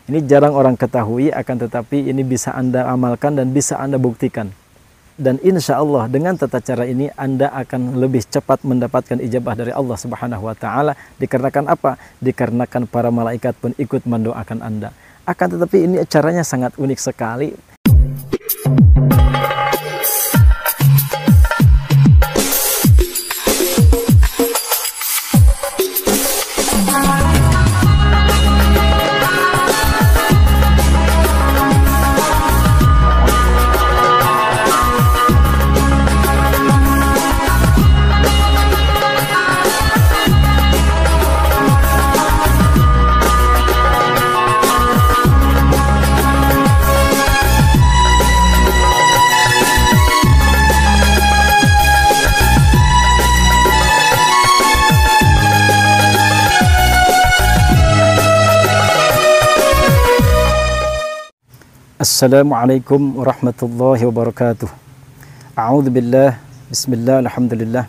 Ini jarang orang ketahui, akan tetapi ini bisa Anda amalkan dan bisa Anda buktikan. Dan insya Allah dengan tata cara ini Anda akan lebih cepat mendapatkan ijabah dari Allah Subhanahu wa Ta'ala. Dikarenakan apa? Dikarenakan para malaikat pun ikut mendoakan Anda. Akan tetapi ini caranya sangat unik sekali. Assalamualaikum warahmatullahi wabarakatuh. A'udzubillah, bismillah, alhamdulillah.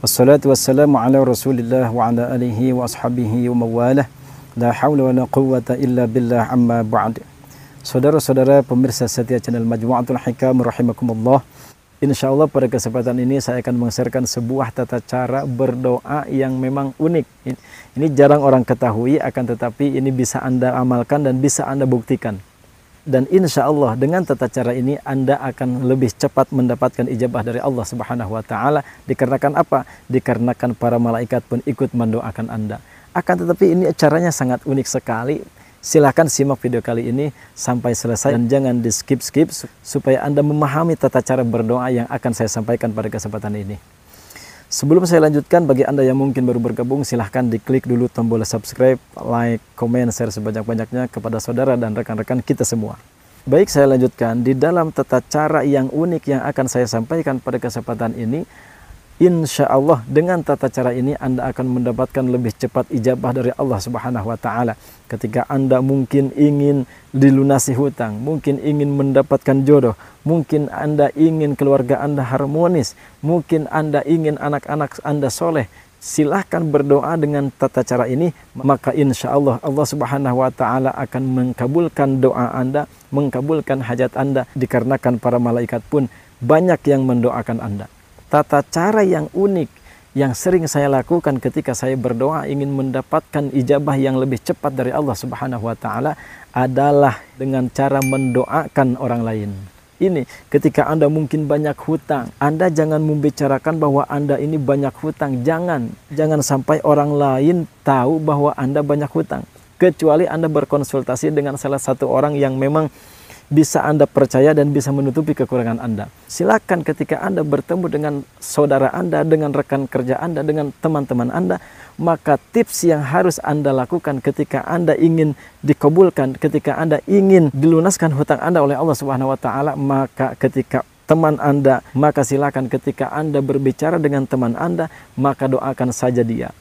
Wassalatu wassalamu ala rasulillah wa ala alihi wa ashabihi wa mawalah. La hawla wa la quwwata illa billah amma ba'd. Saudara-saudara pemirsa setia channel Majmu'atul Hikam rahimakumullah. Insyaallah pada kesempatan ini saya akan meng-sharekan sebuah tata cara berdoa yang memang unik. Ini jarang orang ketahui, akan tetapi ini bisa Anda amalkan dan bisa Anda buktikan. Dan insya Allah dengan tata cara ini Anda akan lebih cepat mendapatkan ijabah dari Allah Subhanahu wa Ta'ala. Dikarenakan apa? Dikarenakan para malaikat pun ikut mendoakan Anda. Akan tetapi ini caranya sangat unik sekali. Silahkan simak video kali ini sampai selesai dan jangan di skip-skip supaya Anda memahami tata cara berdoa yang akan saya sampaikan pada kesempatan ini. Sebelum saya lanjutkan, bagi Anda yang mungkin baru bergabung, silahkan diklik dulu tombol subscribe, like, komen, share sebanyak-banyaknya kepada saudara dan rekan-rekan kita semua. Baik, saya lanjutkan. Di dalam tata cara yang unik yang akan saya sampaikan pada kesempatan ini, insya Allah dengan tata cara ini Anda akan mendapatkan lebih cepat ijabah dari Allah Subhanahu wa Ta'ala. Ketika Anda mungkin ingin dilunasi hutang, mungkin ingin mendapatkan jodoh, mungkin Anda ingin keluarga Anda harmonis, mungkin Anda ingin anak-anak Anda soleh, silahkan berdoa dengan tata cara ini, maka insya Allah Allah Subhanahu wa Ta'ala akan mengkabulkan doa Anda, mengkabulkan hajat Anda, dikarenakan para malaikat pun banyak yang mendoakan Anda. Tata cara yang unik yang sering saya lakukan ketika saya berdoa ingin mendapatkan ijabah yang lebih cepat dari Allah Subhanahu wa Ta'ala adalah dengan cara mendoakan orang lain. Ini ketika Anda mungkin banyak hutang, Anda jangan membicarakan bahwa Anda ini banyak hutang. Jangan sampai orang lain tahu bahwa Anda banyak hutang. Kecuali Anda berkonsultasi dengan salah satu orang yang memang bisa Anda percaya dan bisa menutupi kekurangan Anda. Silakan ketika Anda bertemu dengan saudara Anda, dengan rekan kerja Anda, dengan teman-teman Anda, maka tips yang harus Anda lakukan ketika Anda ingin dikabulkan, ketika Anda ingin dilunaskan hutang Anda oleh Allah Subhanahu wa Ta'ala, maka ketika teman Anda, maka silakan ketika Anda berbicara dengan teman Anda, maka doakan saja dia.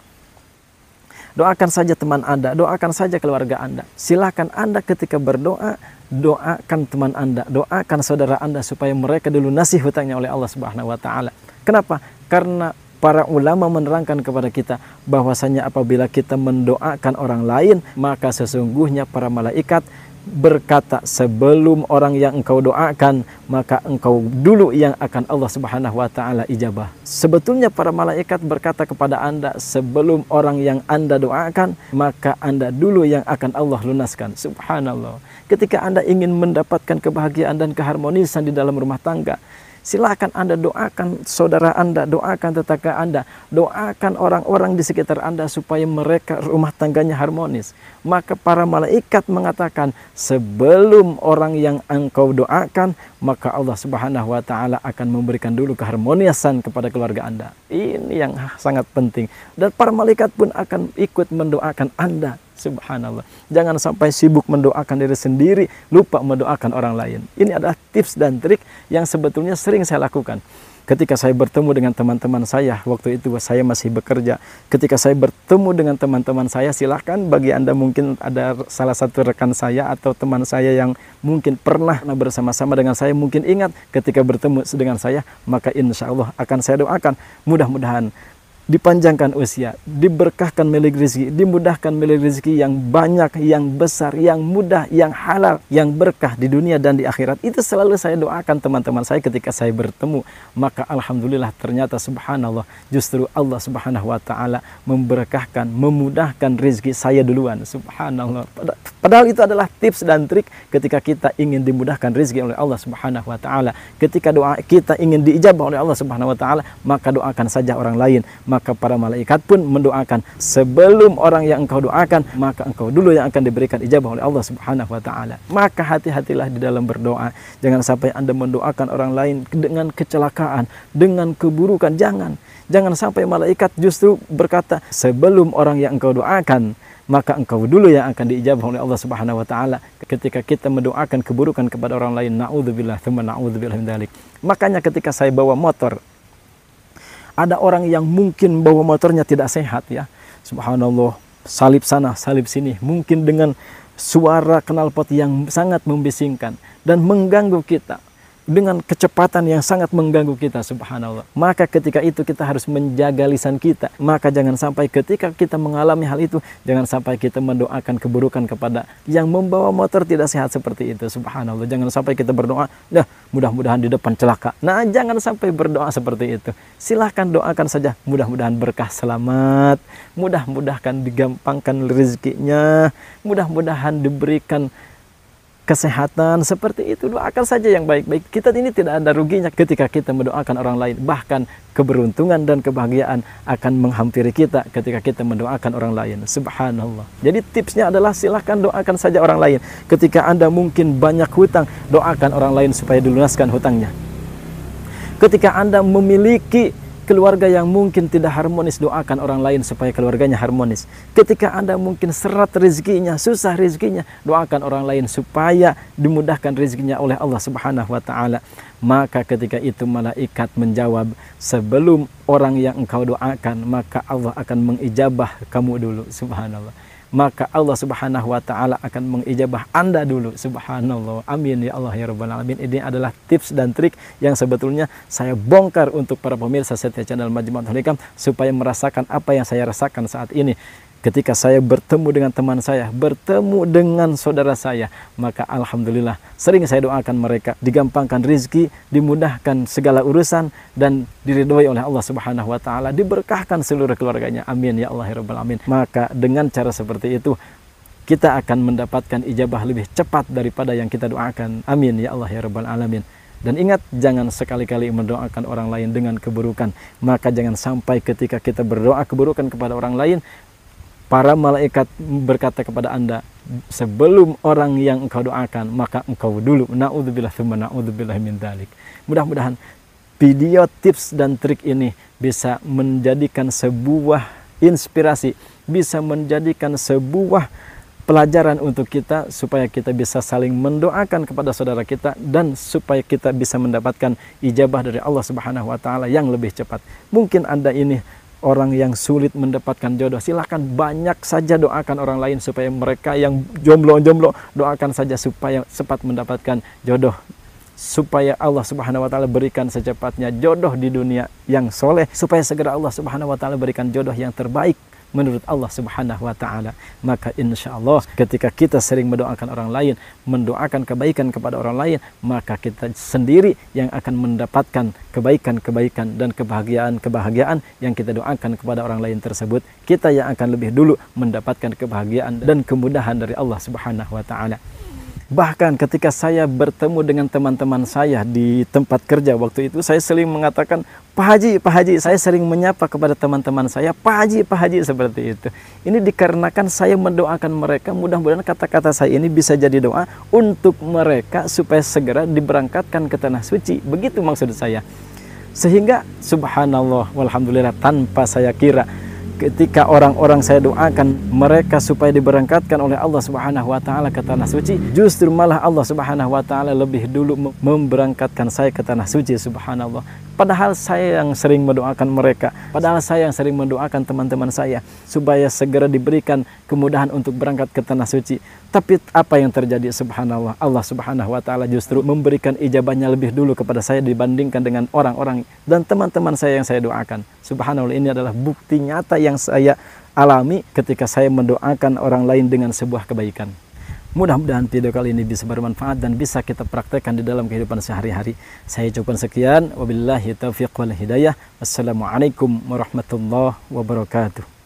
Doakan saja teman Anda, doakan saja keluarga Anda. Silakan Anda ketika berdoa, doakan teman Anda, doakan saudara Anda supaya mereka dilunasi hutangnya oleh Allah Subhanahu wa Ta'ala. Kenapa? Karena para ulama menerangkan kepada kita bahwasanya apabila kita mendoakan orang lain, maka sesungguhnya para malaikat berkata, sebelum orang yang engkau doakan, maka engkau dulu yang akan Allah Subhanahu wa Ta'ala ijabah. Sebetulnya para malaikat berkata kepada Anda, sebelum orang yang Anda doakan, maka Anda dulu yang akan Allah lunaskan. Subhanallah. Ketika Anda ingin mendapatkan kebahagiaan dan keharmonisan di dalam rumah tangga, silakan Anda doakan saudara Anda, doakan tetangga Anda, doakan orang-orang di sekitar Anda supaya mereka rumah tangganya harmonis. Maka para malaikat mengatakan, sebelum orang yang engkau doakan, maka Allah Subhanahu wa Ta'ala akan memberikan dulu keharmonisan kepada keluarga Anda. Ini yang sangat penting. Dan para malaikat pun akan ikut mendoakan Anda. Subhanallah. Jangan sampai sibuk mendoakan diri sendiri, lupa mendoakan orang lain. Ini adalah tips dan trik yang sebetulnya sering saya lakukan. Ketika saya bertemu dengan teman-teman saya, waktu itu saya masih bekerja. Ketika saya bertemu dengan teman-teman saya, silahkan bagi Anda mungkin ada salah satu rekan saya atau teman saya yang mungkin pernah bersama-sama dengan saya, mungkin ingat ketika bertemu dengan saya, maka insya Allah akan saya doakan. Mudah-mudahan dipanjangkan usia, diberkahkan milik rezeki, dimudahkan milik rezeki yang banyak, yang besar, yang mudah, yang halal, yang berkah di dunia dan di akhirat. Itu selalu saya doakan teman-teman saya ketika saya bertemu. Maka alhamdulillah ternyata subhanallah, justru Allah Subhanahu wa taala memberkahkan, memudahkan rezeki saya duluan. Subhanallah. Padahal itu adalah tips dan trik ketika kita ingin dimudahkan rezeki oleh Allah Subhanahu wa taala. Ketika doa kita ingin diijabah oleh Allah Subhanahu wa taala, maka doakan saja orang lain. Maka para malaikat pun mendoakan sebelum orang yang engkau doakan, maka engkau dulu yang akan diberikan ijabah oleh Allah Subhanahu wa taala. Maka hati-hatilah di dalam berdoa. Jangan sampai Anda mendoakan orang lain dengan kecelakaan, dengan keburukan. Jangan sampai malaikat justru berkata sebelum orang yang engkau doakan, maka engkau dulu yang akan diijabah oleh Allah Subhanahu wa taala. Ketika kita mendoakan keburukan kepada orang lain, naudzubillah tsumma naudzubillah min dzalik. Makanya ketika saya bawa motor, ada orang yang mungkin bawa motornya tidak sehat ya. Subhanallah, salip sana, salip sini. Mungkin dengan suara knalpot yang sangat membisingkan dan mengganggu kita. Dengan kecepatan yang sangat mengganggu kita, subhanallah. Maka ketika itu kita harus menjaga lisan kita. Maka jangan sampai ketika kita mengalami hal itu, jangan sampai kita mendoakan keburukan kepada yang membawa motor tidak sehat seperti itu, subhanallah. Jangan sampai kita berdoa, dah mudah-mudahan di depan celaka. Nah, jangan sampai berdoa seperti itu. Silahkan doakan saja, mudah-mudahan berkah selamat, mudah-mudahan digampangkan rezekinya, mudah-mudahan diberikan kesehatan, seperti itu. Doakan saja yang baik-baik. Kita ini tidak ada ruginya ketika kita mendoakan orang lain. Bahkan keberuntungan dan kebahagiaan akan menghampiri kita ketika kita mendoakan orang lain. Subhanallah. Jadi tipsnya adalah silahkan doakan saja orang lain. Ketika Anda mungkin banyak hutang, doakan orang lain supaya dilunaskan hutangnya. Ketika Anda memiliki keluarga yang mungkin tidak harmonis, doakan orang lain supaya keluarganya harmonis. Ketika Anda mungkin serat rezekinya, susah rezekinya, doakan orang lain supaya dimudahkan rezekinya oleh Allah Subhanahu wa taala. Maka ketika itu malaikat menjawab, sebelum orang yang engkau doakan, maka Allah akan mengijabah kamu dulu. Subhanallah. Maka Allah Subhanahu wa taala akan mengijabah Anda dulu. Subhanallah. Amin ya Allah ya rabbal alamin. Ini adalah tips dan trik yang sebetulnya saya bongkar untuk para pemirsa setia channel Majmu'atul Hikam supaya merasakan apa yang saya rasakan saat ini. Ketika saya bertemu dengan teman saya, bertemu dengan saudara saya, maka alhamdulillah sering saya doakan mereka digampangkan rezeki, dimudahkan segala urusan, dan diridhoi oleh Allah Subhanahu wa taala, diberkahkan seluruh keluarganya. Amin ya Allah ya rabbal alamin. Maka dengan cara seperti itu kita akan mendapatkan ijabah lebih cepat daripada yang kita doakan. Amin ya Allah ya rabbal alamin. Dan ingat, jangan sekali-kali mendoakan orang lain dengan keburukan. Maka jangan sampai ketika kita berdoa keburukan kepada orang lain, para malaikat berkata kepada Anda, sebelum orang yang engkau doakan, maka engkau dulu. Na'udzubillah tsumma na'udzubillah min dzalik. Mudah-mudahan video tips dan trik ini bisa menjadikan sebuah inspirasi, bisa menjadikan sebuah pelajaran untuk kita supaya kita bisa saling mendoakan kepada saudara kita dan supaya kita bisa mendapatkan ijabah dari Allah Subhanahu wa taala yang lebih cepat. Mungkin Anda ini orang yang sulit mendapatkan jodoh, silahkan banyak saja doakan orang lain supaya mereka yang jomblo doakan saja supaya cepat mendapatkan jodoh, supaya Allah Subhanahu wa taala berikan secepatnya jodoh di dunia yang soleh, supaya segera Allah Subhanahu wa taala berikan jodoh yang terbaik menurut Allah Subhanahu wa taala. Maka insya Allah ketika kita sering mendoakan orang lain, mendoakan kebaikan kepada orang lain, maka kita sendiri yang akan mendapatkan kebaikan-kebaikan dan kebahagiaan-kebahagiaan yang kita doakan kepada orang lain tersebut. Kita yang akan lebih dulu mendapatkan kebahagiaan dan kemudahan dari Allah Subhanahu wa taala. Bahkan ketika saya bertemu dengan teman-teman saya di tempat kerja waktu itu, saya sering mengatakan, Pak Haji, saya sering menyapa kepada teman-teman saya, Pak Haji, seperti itu. Ini dikarenakan saya mendoakan mereka, mudah-mudahan kata-kata saya ini bisa jadi doa untuk mereka supaya segera diberangkatkan ke tanah suci. Begitu maksud saya. Sehingga subhanallah, walhamdulillah, tanpa saya kira, ketika orang-orang saya doakan mereka supaya diberangkatkan oleh Allah Subhanahu wa taala ke tanah suci, justru malah Allah Subhanahu wa taala lebih dulu memberangkatkan saya ke tanah suci, subhanallah. Padahal saya yang sering mendoakan mereka, padahal saya yang sering mendoakan teman-teman saya supaya segera diberikan kemudahan untuk berangkat ke tanah suci. Tapi apa yang terjadi, subhanallah, Allah Subhanahu wa taala justru memberikan ijabahnya lebih dulu kepada saya dibandingkan dengan orang-orang dan teman-teman saya yang saya doakan. Subhanallah, ini adalah bukti nyata yang saya alami ketika saya mendoakan orang lain dengan sebuah kebaikan. Mudah-mudahan video kali ini bisa bermanfaat dan bisa kita praktekkan di dalam kehidupan sehari-hari. Saya cukupkan sekian. Wabillahi taufiq wal hidayah. Wassalamualaikum warahmatullahi wabarakatuh.